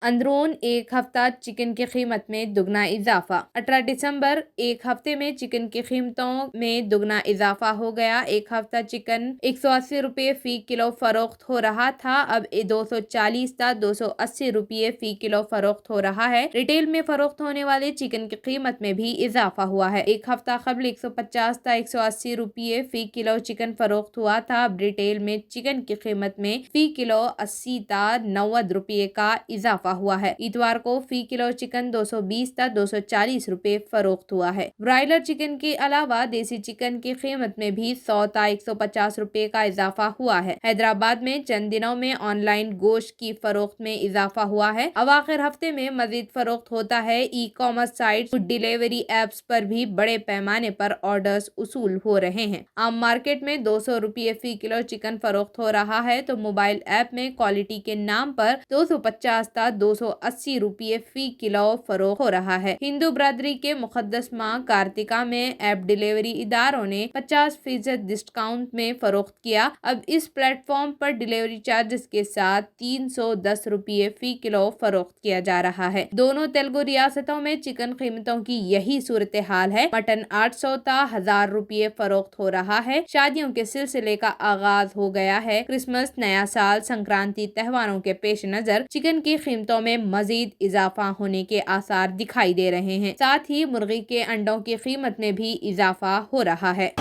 अंदरून एक हफ्ता चिकन की कीमत में दुगना इजाफा। 18 दिसंबर, एक हफ्ते में चिकन की कीमतों में दुगना इजाफा हो गया। एक हफ्ता चिकन 180 रुपये फी किलो फरोख्त हो रहा था, अब 240 था 280 रुपये फी किलो फरोख्त हो रहा है। रिटेल में फरोख्त होने वाले चिकन की कीमत में भी इजाफा हुआ है। एक हफ्ता कबल 150 था 180 रुपये फी किलो चिकन फरोख्त हुआ था, अब रिटेल में चिकन की कीमत में फी किलो 80 था 90 रुपये का इजाफा हुआ है। इतवार को फी किलो चिकन 220 था 240 रुपये फरोख्त हुआ है। ब्रायलर चिकन के अलावा देसी चिकन की कीमत में भी 100 था 150 रुपये का इजाफा हुआ है। हैदराबाद में चंद दिनों में ऑनलाइन गोश्त की फरोख्त में इजाफा हुआ है। अवाखिर हफ्ते में मजीद फरोख्त होता है। E commerce site, food delivery apps पर भी बड़े पैमाने पर ऑर्डर्स उसूल हो रहे हैं। आम मार्केट में 200 रुपये फी किलो चिकन फरोख्त हो रहा है, तो मोबाइल ऐप में क्वालिटी के नाम पर 250 था 280 रुपये फी किलो फरोख्त हो रहा है। हिंदू बरादरी के मुकद्दस माह कार्तिका में ऐप डिलीवरी इदारों ने 50% डिस्काउंट में फरोख्त किया। अब इस प्लेटफॉर्म पर डिलीवरी चार्जेस के साथ 310 रुपये फी किलो फरोख्त किया जा रहा है। दोनों तेलुगु रियासतों में चिकन कीमतों की यही सूरत हाल है। मटन 800 था 1000 रुपये फरोख्त हो रहा है। शादियों के सिलसिले का आगाज हो गया है। क्रिसमस, नया साल, संक्रांति त्योहारों के पेश नजर चिकन की कीमतों में मजीद इजाफा होने के आसार दिखाई दे रहे हैं। साथ ही मुर्गी के अंडों की कीमत में भी इजाफा हो रहा है।